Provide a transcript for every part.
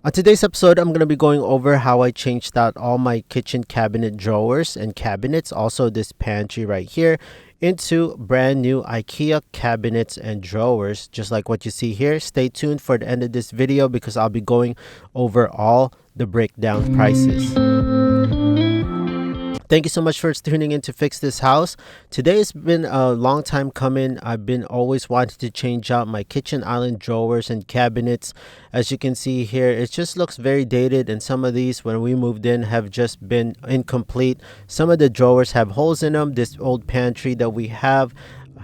On today's episode, I'm going to be going over how I changed out all my kitchen cabinet drawers and cabinets, also this pantry right here, into brand new IKEA cabinets and drawers, just like what you see here. Stay tuned for the end of this video because I'll be going over all the breakdown prices. Thank you so much for tuning in to Fix This House. Today has been a long time coming. I've been always wanting to change out my kitchen island drawers and cabinets. As you can see here, it just looks very dated, and some of these when we moved in have just been incomplete. Some of the drawers have holes in them. This old pantry that we have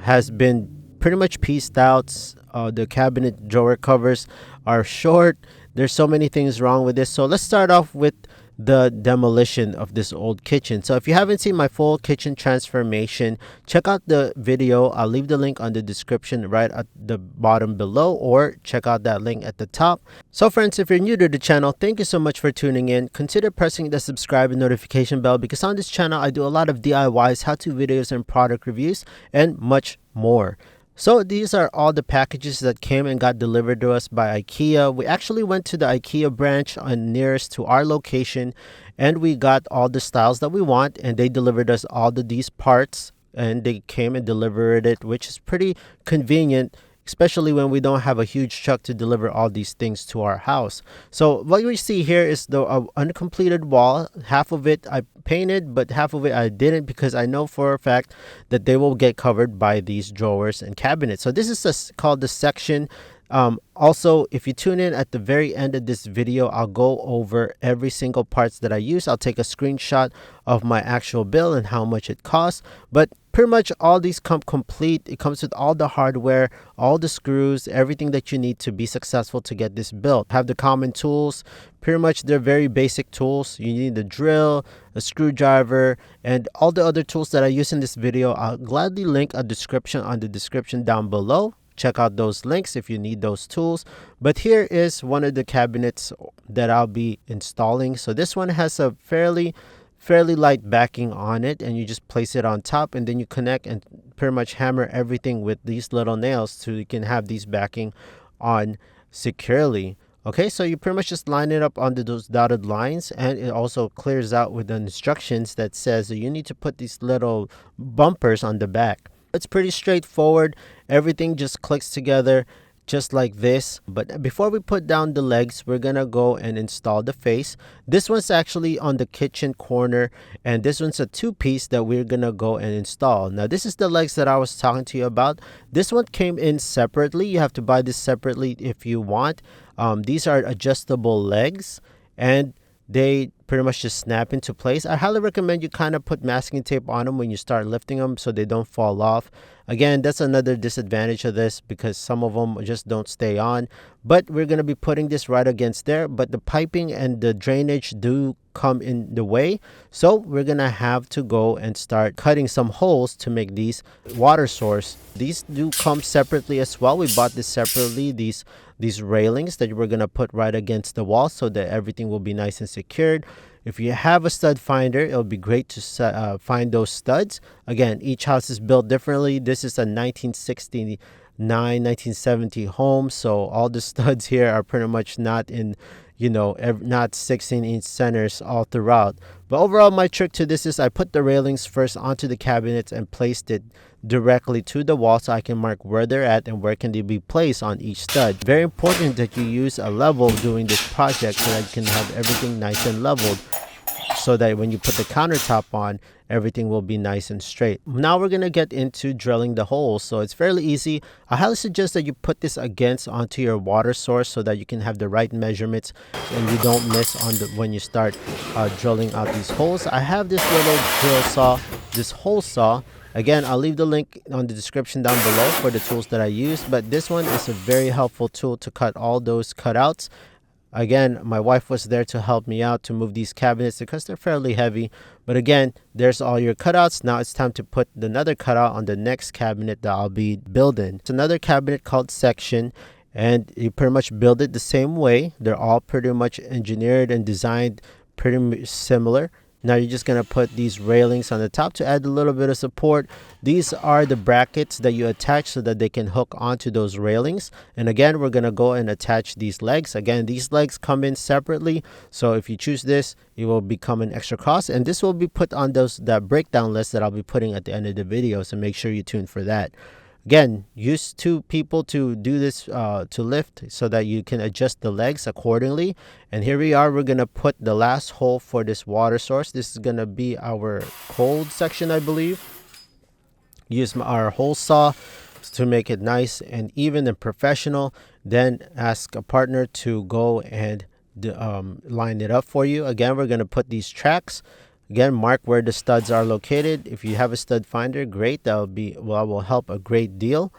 has been pretty much pieced out. The cabinet drawer covers are short. There's so many things wrong with this. So let's start off with the demolition of this old kitchen. So if you haven't seen my full kitchen transformation, check out the video. I'll leave the link on the description right at the bottom below, or check out that link at the top. So friends, if you're new to the channel, thank you so much for tuning in. Consider pressing the subscribe and notification bell because on this channel I do a lot of DIYs, how-to videos, and product reviews, and much more. So these are all the packages that came and got delivered to us by IKEA. We actually went to the IKEA branch nearest to our location, and we got all the styles that we want, and they delivered us all these parts, and they came and delivered it, which is pretty convenient, especially when we don't have a huge truck to deliver all these things to our house. So what we see here is the uncompleted wall. Half of it I painted, but half of it I didn't because I know for a fact that they will get covered by these drawers and cabinets. So this is called the section. Also, if you tune in at the very end of this video, I'll go over every single parts that I use. I'll take a screenshot of my actual bill and how much it costs. But pretty much all these come complete. It comes with all the hardware, all the screws, everything that you need to be successful to get this built. Have the common tools. Pretty much they're very basic tools. You need a drill, a screwdriver, and all the other tools that I use in this video. I'll gladly link a description on the description down below. Check out those links if you need those tools. But here is one of the cabinets that I'll be installing. So this one has a fairly light backing on it, and you just place it on top, and then you connect and pretty much hammer everything with these little nails so you can have these backing on securely. Okay, so you pretty much just line it up under those dotted lines, and it also clears out with the instructions that says that you need to put these little bumpers on the back. It's pretty straightforward. Everything just clicks together just like this. But before we put down the legs, we're gonna go and install the face. This one's actually on the kitchen corner, and this one's a two-piece that we're gonna go and install. Now this is the legs that I was talking to you about. This one came in separately. You have to buy this separately if you want. These are adjustable legs, and they pretty much just snap into place. I highly recommend you kind of put masking tape on them when you start lifting them so they don't fall off. Again, that's another disadvantage of this because some of them just don't stay on. But we're going to be putting this right against there. But the piping and the drainage do come in the way. So we're going to have to go and start cutting some holes to make these water source. These do come separately as well. We bought this separately. These railings that we're going to put right against the wall so that everything will be nice and secured. If you have a stud finder, it'll be great to find those studs. Again, each house is built differently. This is a 1969, 1970 home, so all the studs here are pretty much not in, not 16-inch centers all throughout. But overall, my trick to this is I put the railings first onto the cabinets and placed it directly to the wall so I can mark where they're at and where can they be placed on each stud. Very important that you use a level doing this project so that you can have everything nice and leveled, so that when you put the countertop on, everything will be nice and straight. Now we're going to get into drilling the holes. So it's fairly easy. I highly suggest that you put this onto your water source so that you can have the right measurements and you don't miss on when you start drilling out these holes. I have this little drill saw, this hole saw. Again, I'll leave the link on the description down below for the tools that I use, but this one is a very helpful tool to cut all those cutouts. Again, my wife was there to help me out to move these cabinets because they're fairly heavy. But again, there's all your cutouts. Now it's time to put another cutout on the next cabinet that I'll be building. It's another cabinet called section, and you pretty much build it the same way. They're all pretty much engineered and designed pretty similar. Now you're just going to put these railings on the top to add a little bit of support. These are the brackets that you attach so that they can hook onto those railings. And again, we're going to go and attach these legs. Again, these legs come in separately. So if you choose this, it will become an extra cost. And this will be put on that breakdown list that I'll be putting at the end of the video. So make sure you tune for that. Again, use 2 people to do this, to lift, so that you can adjust the legs accordingly. And here we are. We're going to put the last hole for this water source. This is going to be our cold section, I believe. Use our hole saw to make it nice and even and professional. Then ask a partner to go and line it up for you. Again, we're going to put these tracks. Again, mark where the studs are located. If you have a stud finder, great. That will help a great deal.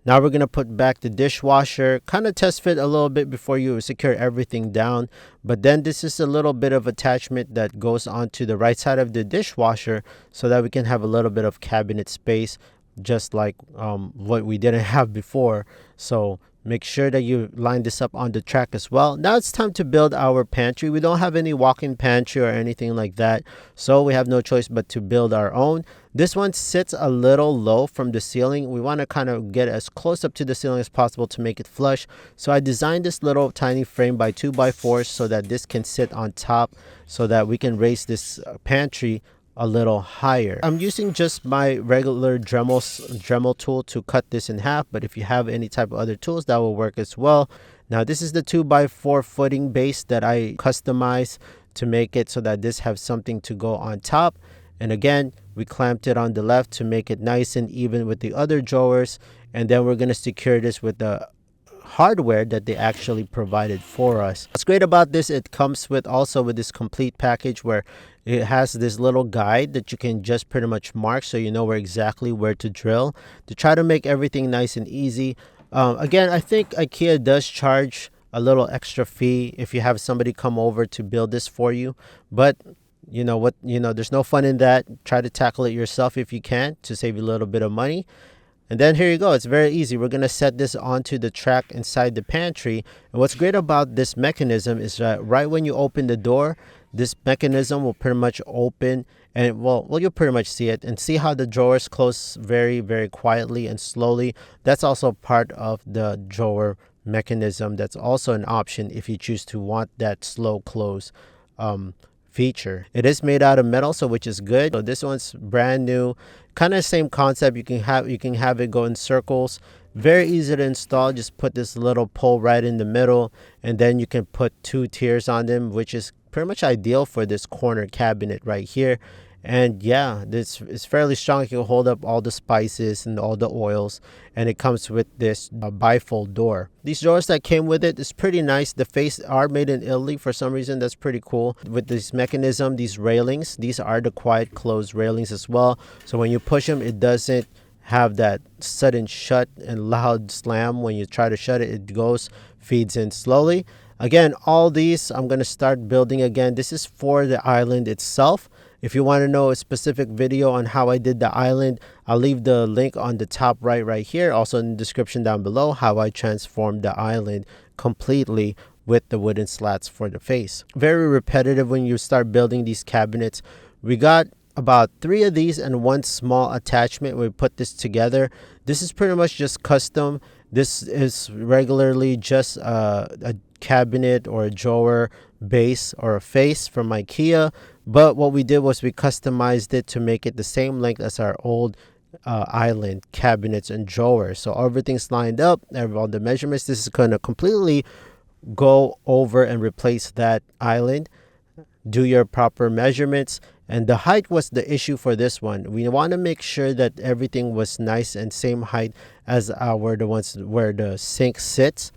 Now we're going to put back the dishwasher, kind of test fit a little bit before you secure everything down. But then this is a little bit of attachment that goes onto the right side of the dishwasher so that we can have a little bit of cabinet space, just like what we didn't have before. So make sure that you line this up on the track as well. Now it's time to build our pantry. We don't have any walk-in pantry or anything like that, so we have no choice but to build our own. This one sits a little low from the ceiling. We want to kind of get as close up to the ceiling as possible to make it flush. So I designed this little tiny frame by 2x4 so that this can sit on top so that we can raise this pantry a little higher. I'm using just my regular Dremel tool to cut this in half, but if you have any type of other tools, that will work as well. Now this is the 2x4 footing base that I customized to make it so that this has something to go on top. And again, we clamped it on the left to make it nice and even with the other drawers. And then we're going to secure this with the hardware that they actually provided for us. What's great about this, it comes with this complete package where it has this little guide that you can just pretty much mark so you know exactly where to drill to try to make everything nice and easy. Again, I think IKEA does charge a little extra fee if you have somebody come over to build this for you, but there's no fun in that. Try to tackle it yourself if you can to save you a little bit of money. And then here you go. It's very easy. We're going to set this onto the track inside the pantry. And what's great about this mechanism is that right when you open the door, this mechanism will pretty much open, and you'll pretty much see it and see how the drawers close very, very quietly and slowly. That's also part of the drawer mechanism. That's also an option if you choose to want that slow close feature. It is made out of metal, so which is good. So this one's brand new, kind of same concept. You can have it go in circles. Very easy to install. Just put this little pole right in the middle, and then you can put 2 tiers on them, which is pretty much ideal for this corner cabinet right here. And yeah, this is fairly strong. It can hold up all the spices and all the oils, and it comes with this bifold door. These doors that came with it is pretty nice. The face are made in Italy for some reason. That's pretty cool. With this mechanism, these railings, these are the quiet close railings as well. So when you push them, it doesn't have that sudden shut and loud slam. When you try to shut it, it feeds in slowly. Again, all these I'm going to start building again. This is for the island itself. If you want to know a specific video on how I did the island, I'll leave the link on the top right here. Also in the description down below, how I transformed the island completely with the wooden slats for the face. Very repetitive when you start building these cabinets. We got about 3 of these and 1 small attachment. We put this together. This is pretty much just custom. This is regularly just a cabinet or a drawer base or a face from IKEA. But what we did was we customized it to make it the same length as our old island cabinets and drawers. So everything's lined up, all the measurements. This is going to completely go over and replace that island. Do your proper measurements. And the height was the issue for this one. We want to make sure that everything was nice and same height as the ones where the sink sits.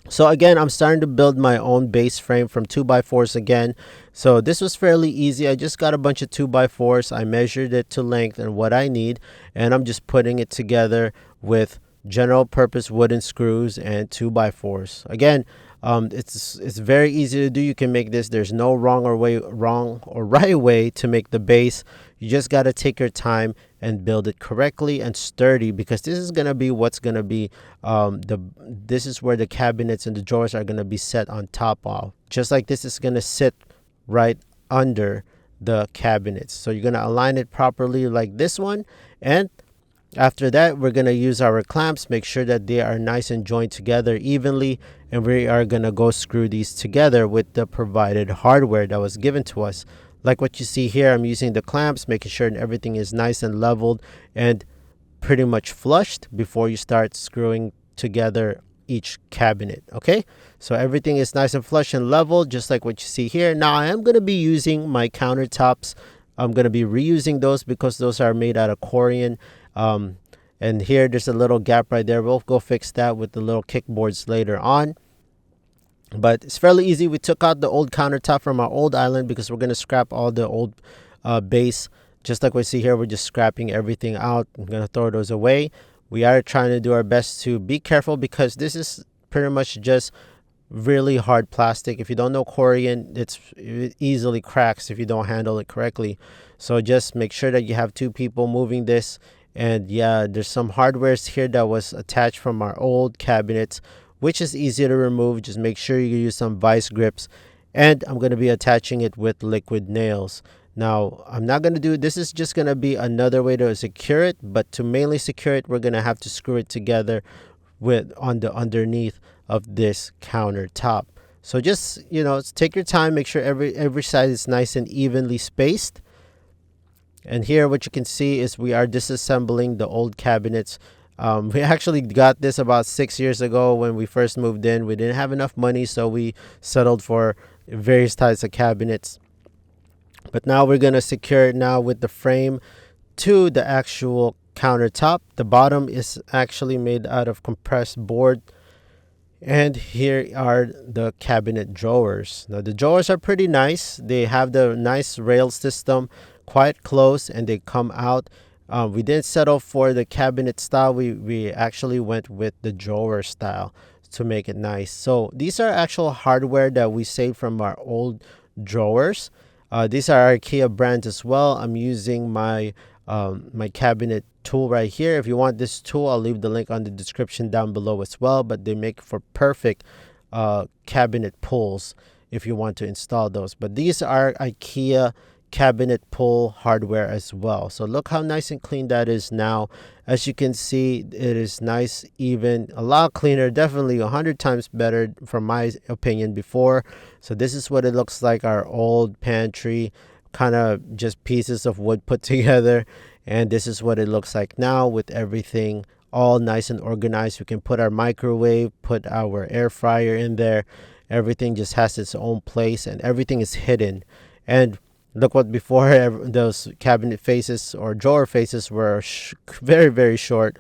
So again, I'm starting to build my own base frame from 2x4s again. So this was fairly easy. I just got a bunch of 2x4s. I measured it to length and what I need, and I'm just putting it together with general purpose wooden screws and 2x4s. Again, it's very easy to do. You can make this. There's no wrong or right way to make the base. You just got to take your time and build it correctly and sturdy, because this is going to be what's going to be this is where the cabinets and the drawers are going to be set on top of. Just like this is going to sit right under the cabinets. So you're going to align it properly like this one, and after that, we're going to use our clamps, make sure that they are nice and joined together evenly, and we are going to go screw these together with the provided hardware that was given to us. Like what you see here, I'm using the clamps, making sure that everything is nice and leveled and pretty much flushed before you start screwing together each cabinet. Okay, so everything is nice and flush and level, just like what you see here. Now I am going to be using my countertops. I'm going to be reusing those because those are made out of Korean. And here there's a little gap right there. We'll go fix that with the little kickboards later on. But it's fairly easy. We took out the old countertop from our old island because we're going to scrap all the old base. Just like we see here, we're just scrapping everything out. I'm going to throw those away. We are trying to do our best to be careful because this is pretty much just really hard plastic. If you don't know Korean, it easily cracks if you don't handle it correctly. So just make sure that you have two people moving this. And yeah, there's some hardwares here that was attached from our old cabinets, which is easy to remove. Just make sure you use some vice grips. And I'm going to be attaching it with liquid nails. Now, I'm not going to do, this is just going to be another way to secure it, but to mainly secure it, we're going to have to screw it together with on the underneath of this countertop. So just, take your time, make sure every side is nice and evenly spaced. And here what you can see is we are disassembling the old cabinets. We actually got this about 6 years ago when we first moved in. We didn't have enough money, so we settled for various types of cabinets. But now we're going to secure it now with the frame to the actual countertop. The bottom is actually made out of compressed board. And here are the cabinet drawers. Now the drawers are pretty nice. They have the nice rail system, quite close, and they come out. We didn't settle for the cabinet style. We actually went with the drawer style to make it nice. So these are actual hardware that we saved from our old drawers. These are IKEA brands as well. I'm using my my cabinet tool right here. If you want this tool, I'll leave the link on the description down below as well. But they make for perfect cabinet pulls if you want to install those. But these are IKEA cabinet pull hardware as well. So look how nice and clean that is now. As you can see, it is nice, even, a lot cleaner, definitely 100 times better from my opinion before. So this is what it looks like, our old pantry, kind of just pieces of wood put together. And this is what it looks like now with everything all nice and organized. We can put our microwave, put our air fryer in there. Everything just has its own place and everything is hidden. And look what before, those cabinet faces or drawer faces were very, very short,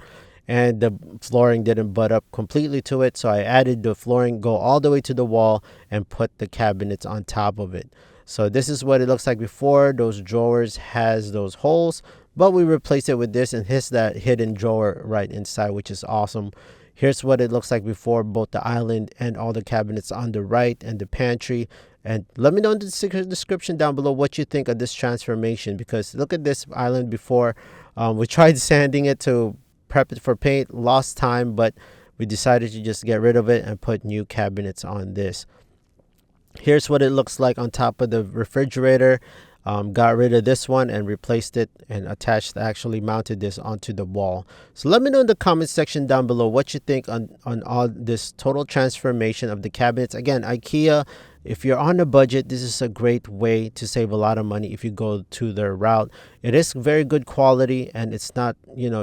and the flooring didn't butt up completely to it. So I added the flooring, go all the way to the wall, and put the cabinets on top of it. So this is what it looks like before. Those drawers has those holes, but we replaced it with this and here's that hidden drawer right inside, which is awesome. Here's what it looks like before, both the island and all the cabinets on the right and the pantry. And let me know in the description down below what you think of this transformation, because look at this island before. We tried sanding it to prep it for paint, lost time, but we decided to just get rid of it and put new cabinets on this. Here's what it looks like on top of the refrigerator. Got rid of this one and replaced it and actually mounted this onto the wall. So let me know in the comment section down below what you think on all this total transformation of the cabinets. Again, IKEA, if you're on a budget, this is a great way to save a lot of money if you go to their route. It is very good quality and it's not,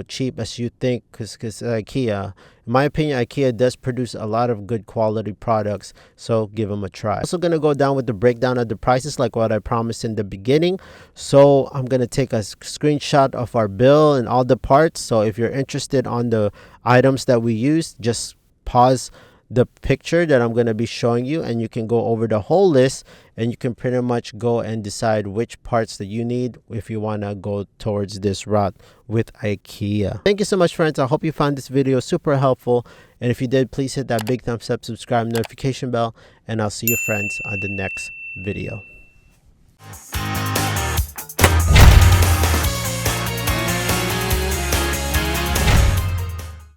cheap as you think, because IKEA, in my opinion, IKEA does produce a lot of good quality products, so give them a try. Also going to go down with the breakdown of the prices like what I promised in the beginning. So I'm going to take a screenshot of our bill and all the parts. So if you're interested on the items that we used, just pause the picture that I'm going to be showing you and you can go over the whole list and you can pretty much go and decide which parts that you need if you want to go towards this route with IKEA. Thank you so much, friends. I hope you found this video super helpful, and if you did, please hit that big thumbs up, subscribe, notification bell, and I'll see you friends on the next video.